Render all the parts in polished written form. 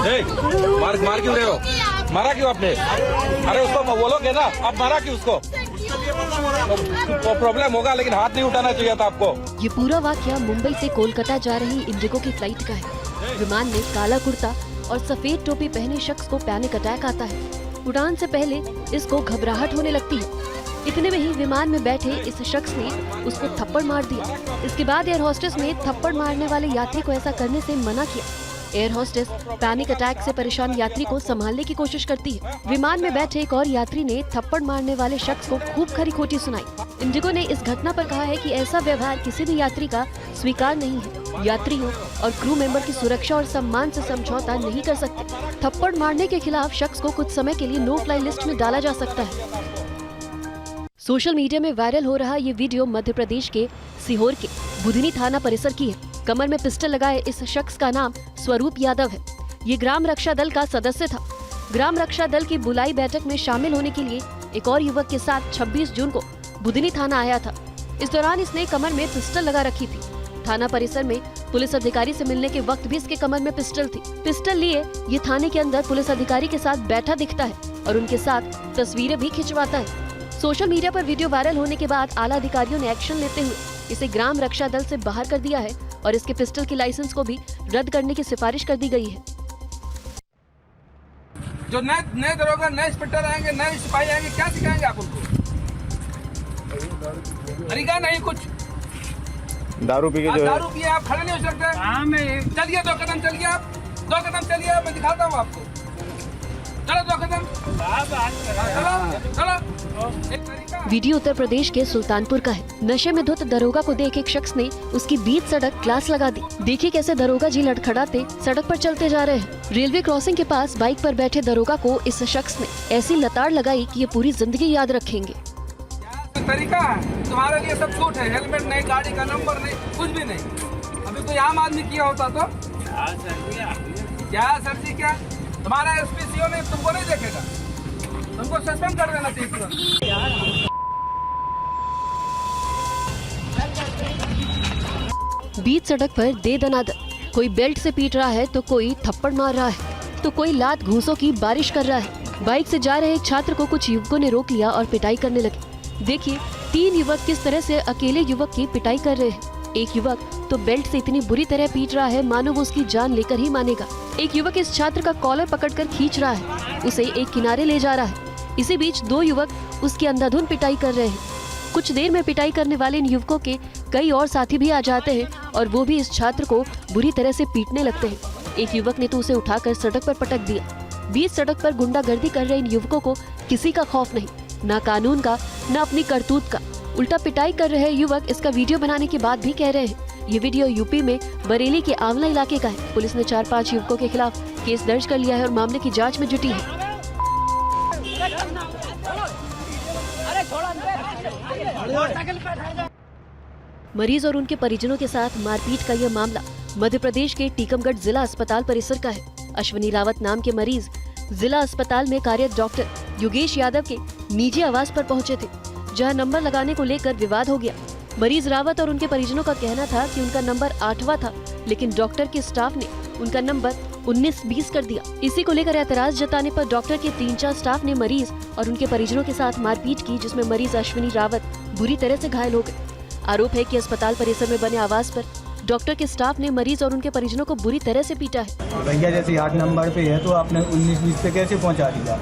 मार क्यों रहे हो? मारा क्यों आपने? अरे उसको बोलोगे ना, आप मारा क्यों उसको? तो प्रॉब्लम होगा, लेकिन हाथ नहीं उठाना चाहिए था आपको। ये पूरा वाकया मुंबई से कोलकाता जा रही इंडिगो की फ्लाइट का है। विमान में काला कुर्ता और सफेद टोपी पहने शख्स को पैनिक अटैक आता है। उड़ान से पहले इसको घबराहट होने लगती है। इतने में ही विमान में बैठे इस शख्स ने उसको थप्पड़ मार दिया। इसके बाद एयर होस्टेस ने थप्पड़ मारने वाले यात्री को ऐसा करने से मना किया। एयर होस्टेस पैनिक अटैक से परेशान यात्री को संभालने की कोशिश करती है। विमान में बैठे एक और यात्री ने थप्पड़ मारने वाले शख्स को खूब खरी खोटी सुनाई। इंडिगो ने इस घटना पर कहा है कि ऐसा व्यवहार किसी भी यात्री का स्वीकार नहीं है। यात्रियों और क्रू मेंबर की सुरक्षा और सम्मान से समझौता नहीं कर सकते। थप्पड़ मारने के खिलाफ शख्स को कुछ समय के लिए नो फ्लाई लिस्ट में डाला जा सकता है। सोशल मीडिया में वायरल हो रहा ये वीडियो मध्य प्रदेश के सीहोर के बुधनी थाना परिसर की है। कमर में पिस्टल लगाए इस शख्स का नाम स्वरूप यादव है। ये ग्राम रक्षा दल का सदस्य था। ग्राम रक्षा दल की बुलाई बैठक में शामिल होने के लिए एक और युवक के साथ 26 जून को बुधनी थाना आया था। इस दौरान इसने कमर में पिस्टल लगा रखी थी। थाना परिसर में पुलिस अधिकारी से मिलने के वक्त भी इसके कमर में पिस्टल थी। पिस्टल लिए ये थाने के अंदर पुलिस अधिकारी के साथ बैठा दिखता है और उनके साथ तस्वीरें भी खिंचवाता है। सोशल मीडिया पर वीडियो वायरल होने के बाद आला अधिकारियों ने एक्शन लेते हुए इसे ग्राम रक्षा दल से बाहर कर दिया है और इसके पिस्टल की लाइसेंस को भी रद्द करने की सिफारिश कर दी गई है। जो नए दरोगा, नए इंस्पेक्टर आएंगे, नए सिपाही आएंगे, क्या सिखाएंगे आप उनको? तरीका नहीं कुछ। दारू पी के दारू पिए आप खड़े नहीं हो सकते। चलिए 2 कदम चलिए, आप 2 कदम चलिए, मैं दिखाता हूँ आपको। चलो 2 कदम। चलो। वीडियो उत्तर प्रदेश के सुल्तानपुर का है। नशे में धुत दरोगा को देख एक शख्स ने उसकी बीच सड़क क्लास लगा दी। देखिए कैसे दरोगा जी लड़खड़ाते सड़क पर चलते जा रहे हैं। रेलवे क्रॉसिंग के पास बाइक पर बैठे दरोगा को इस शख्स ने ऐसी लताड़ लगाई कि ये पूरी जिंदगी याद रखेंगे। तरीका है तुम्हारे लिए, सब छूट है। हेलमेट नहीं, गाड़ी का नंबर नहीं, कुछ भी नहीं। अभी कोई आम आदमी किया होता तो क्या सर जी, क्या तुम्हारा एसपीसीओ ने तुमको नहीं देखेगा? तुमको सस्पेंड कर देना चाहिए। बीच सड़क पर दे दनादन, कोई बेल्ट से पीट रहा है तो कोई थप्पड़ मार रहा है तो कोई लात घूंसों की बारिश कर रहा है। बाइक से जा रहे एक छात्र को कुछ युवकों ने रोक लिया और पिटाई करने लगे। देखिए 3 युवक किस तरह से अकेले युवक की पिटाई कर रहे हैं। एक युवक तो बेल्ट से इतनी बुरी तरह पीट रहा है मानो वो उसकी जान लेकर ही मानेगा। एक युवक इस छात्र का कॉलर पकड़कर खींच रहा है, उसे एक किनारे ले जा रहा है। इसी बीच 2 युवक उसकी अंधाधुंध पिटाई कर रहे हैं। कुछ देर में पिटाई करने वाले इन युवकों के कई और साथी भी आ जाते हैं और वो भी इस छात्र को बुरी तरह से पीटने लगते हैं। एक युवक ने तो उसे उठाकर सड़क पर पटक दिया। बीच सड़क पर गुंडागर्दी कर रहे इन युवकों को किसी का खौफ नहीं, ना कानून का, ना अपनी करतूत का। उल्टा पिटाई कर रहे युवक इसका वीडियो बनाने के बाद भी कह रहे हैं। ये वीडियो यूपी में बरेली के आंवला इलाके का है। पुलिस ने 4-5 युवकों के खिलाफ केस दर्ज कर लिया है और मामले की जांच में जुटी है। मरीज और उनके परिजनों के साथ मारपीट का यह मामला मध्य प्रदेश के टीकमगढ़ जिला अस्पताल परिसर का है। अश्विनी रावत नाम के मरीज जिला अस्पताल में कार्यरत डॉक्टर योगेश यादव के निजी आवास पर पहुंचे थे, जहां नंबर लगाने को लेकर विवाद हो गया। मरीज रावत और उनके परिजनों का कहना था कि उनका नंबर 8वां था, लेकिन डॉक्टर के स्टाफ ने उनका नंबर 19-20 कर दिया। इसी को लेकर एतराज जताने पर डॉक्टर के 3-4 स्टाफ ने मरीज और उनके परिजनों के साथ मारपीट की, जिसमें मरीज अश्विनी रावत बुरी तरह से घायल हो गए। आरोप है कि अस्पताल परिसर में बने आवास पर डॉक्टर के स्टाफ ने मरीज और उनके परिजनों को बुरी तरह से पीटा है। भैया जैसे 8 नंबर पे है तो आपने 19-20 पे कैसे पहुंचा दिया?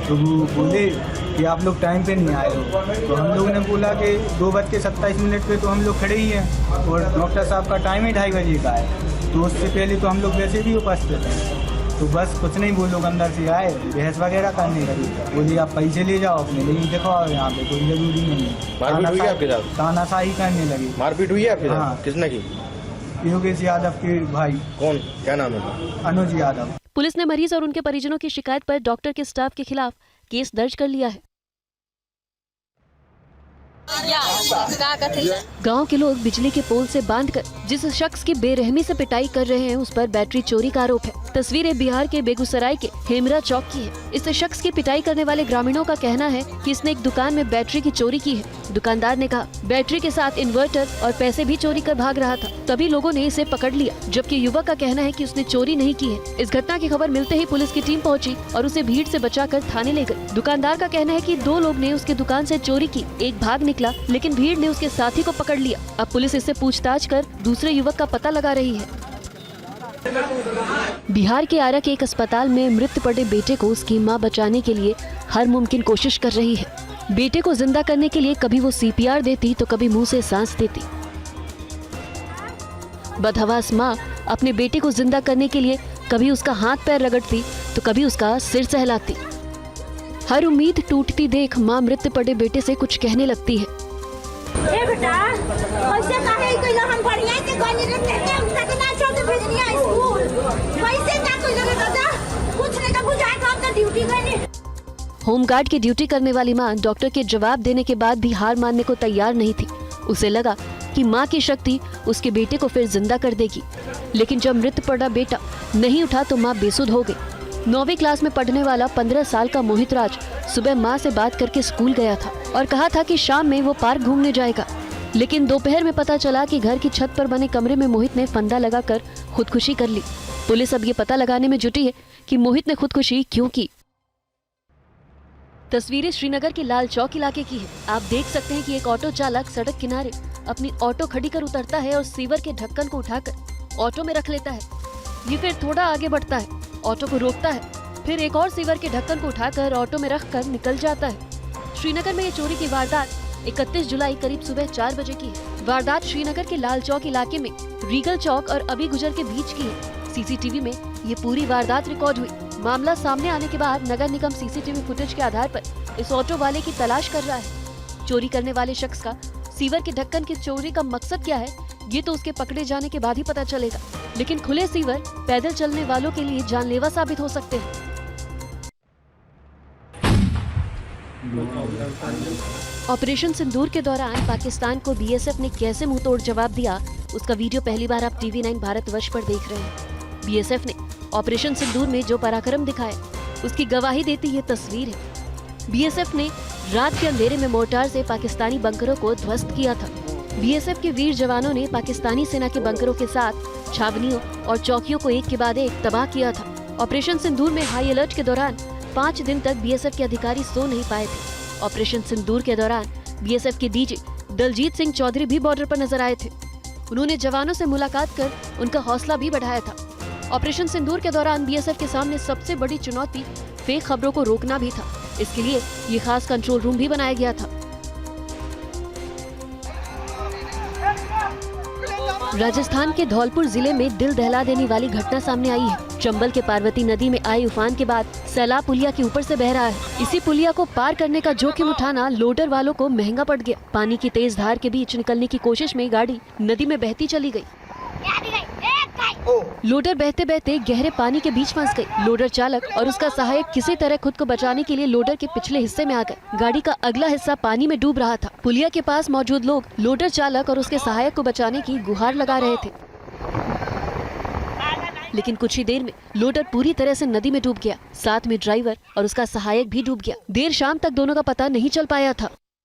तो वो बोले कि आप लोग टाइम पे नहीं आए हो। तो हम लोगों ने बोला कि 2:27 पे तो हम लोग खड़े ही हैं और डॉक्टर साहब का टाइम ही 2:30 बजे का है, तो उससे पहले तो हम लोग वैसे भी उपस्थित हैं। तो बस कुछ नहीं, वो लोग अंदर से आए, बहस वगैरह करने लगे। बोले आप पैसे ले जाओ अपने, लेकिन दिखाओ यहाँ पे कोई जरूरी नहीं है। मारपीट हुई आपके साथ? तानाशाही करने लगे। मारपीट हुई है आपके साथ? हाँ। किसने की? योगेश यादव के भाई। कौन, क्या नाम है? अनुज यादव। पुलिस ने मरीज और उनके परिजनों की शिकायत पर डॉक्टर के स्टाफ के खिलाफ केस दर्ज कर लिया है। गांव के लोग बिजली के पोल से बांधकर जिस शख्स की बेरहमी से पिटाई कर रहे हैं उस पर बैटरी चोरी का आरोप है। तस्वीरें बिहार के बेगूसराय के हेमरा चौक की है। इस शख्स की पिटाई करने वाले ग्रामीणों का कहना है कि इसने एक दुकान में बैटरी की चोरी की है। दुकानदार ने कहा बैटरी के साथ इन्वर्टर और पैसे भी चोरी कर भाग रहा था, तभी लोगों ने इसे पकड़ लिया, जबकि युवक का कहना है कि उसने चोरी नहीं की है। इस घटना की खबर मिलते ही पुलिस की टीम पहुंची और उसे भीड़ से बचाकर थाने ले गई। दुकानदार का कहना है कि 2 लोग ने उसके दुकान से चोरी की, एक भाग निकला लेकिन भीड़ ने उसके साथी को पकड़ लिया। अब पुलिस इससे पूछताछ कर दूसरे युवक का पता लगा रही है। बिहार के आरा के एक अस्पताल में मृत पड़े बेटे को उसकी मां बचाने के लिए हर मुमकिन कोशिश कर रही है। बेटे को जिंदा करने के लिए कभी वो CPR देती तो कभी मुंह से सांस देती। बदहवास मां अपने बेटे को जिंदा करने के लिए कभी उसका हाथ पैर रगड़ती तो कभी उसका सिर सहलाती। हर उम्मीद टूटती देख मां मृत पड़े बेटे से कुछ कहने लगती है। बेटा, कैसे काहे कोई हम बढ़िया से कोई नहीं हम तक ना छोड़ भेजनिया स्कूल कैसे ना कोई लगे दादा कुछ नहीं तो बुझाए काम तो ड्यूटी करनी। होमगार्ड की ड्यूटी करने वाली मां डॉक्टर के जवाब देने के बाद भी हार मानने को तैयार नहीं थी। उसे लगा कि मां की शक्ति उसके बेटे को फिर जिंदा कर देगी, लेकिन जब मृत पड़ा बेटा नहीं उठा तो मां बेसुध हो गई। 9वीं क्लास में पढ़ने वाला 15 साल का मोहित राज सुबह मां से बात करके स्कूल गया था और कहा था कि शाम में वो पार्क घूमने जाएगा, लेकिन दोपहर में पता चला कि घर की छत पर बने कमरे में मोहित ने फंदा लगाकर खुदकुशी कर ली। पुलिस अब ये पता लगाने में जुटी है कि मोहित ने खुदकुशी क्यों की। तस्वीरें श्रीनगर के लाल चौक इलाके की है। आप देख सकते हैं कि एक ऑटो चालक सड़क किनारे अपनी ऑटो खड़ी कर उतरता है और सीवर के ढक्कन को उठाकर ऑटो में रख लेता है। ये फिर थोड़ा आगे बढ़ता है, ऑटो को रोकता है, फिर एक और सीवर के ढक्कन को उठाकर ऑटो में रखकर निकल जाता है। श्रीनगर में ये चोरी की वारदात 31 जुलाई करीब सुबह 4 बजे की है। वारदात श्रीनगर के लाल चौक इलाके में रीगल चौक और अभी गुजर के बीच की है। CCTV में ये पूरी वारदात रिकॉर्ड हुई। मामला सामने आने के बाद नगर निगम CCTV फुटेज के आधार पर इस ऑटो वाले की तलाश कर रहा है। चोरी करने वाले शख्स का सीवर के ढक्कन की चोरी का मकसद क्या है, ये तो उसके पकड़े जाने के बाद ही पता चलेगा, लेकिन खुले सीवर पैदल चलने वालों के लिए जानलेवा साबित हो सकते हैं। ऑपरेशन सिंदूर के दौरान पाकिस्तान को BSF ने कैसे मुंहतोड़ जवाब दिया, उसका वीडियो पहली बार आप TV9 भारतवर्ष पर देख रहे हैं। BSF ने ऑपरेशन सिंदूर में जो पराक्रम दिखाया उसकी गवाही देती ये तस्वीर है। BSF ने रात के अंधेरे में मोर्टार से पाकिस्तानी बंकरों को ध्वस्त किया था। BSF के वीर जवानों ने पाकिस्तानी सेना के बंकरों के साथ छावनियों और चौकियों को एक के बाद एक तबाह किया था। ऑपरेशन सिंदूर में हाई अलर्ट के दौरान 5 दिन तक BSF के अधिकारी सो नहीं पाए थे। ऑपरेशन सिंदूर के दौरान BSF के DJ दलजीत सिंह चौधरी भी बॉर्डर पर नजर आए थे। उन्होंने जवानों से मुलाकात कर उनका हौसला भी बढ़ाया था। ऑपरेशन सिंदूर के दौरान BSF के सामने सबसे बड़ी चुनौती फेक खबरों को रोकना भी था। इसके लिए ये खास कंट्रोल रूम भी बनाया गया था। राजस्थान के धौलपुर जिले में दिल दहला देने वाली घटना सामने आई है। चंबल के पार्वती नदी में आए उफान के बाद सैलाब पुलिया के ऊपर से बह रहा है। इसी पुलिया को पार करने का जोखिम उठाना लोडर वालों को महंगा पड़ गया। पानी की तेज धार के बीच निकलने की कोशिश में गाड़ी नदी में बहती चली गई। लोडर बहते बहते गहरे पानी के बीच फंस गई। लोडर चालक और उसका सहायक किसी तरह खुद को बचाने के लिए लोडर के पिछले हिस्से में आ गए। गाड़ी का अगला हिस्सा पानी में डूब रहा था। पुलिया के पास मौजूद लोग लोडर चालक और उसके सहायक को बचाने की गुहार लगा रहे थे, लेकिन कुछ ही देर में लोडर पूरी तरह से नदी में डूब गया। साथ में ड्राइवर और उसका सहायक भी डूब गया। देर शाम तक दोनों का पता नहीं चल पाया था।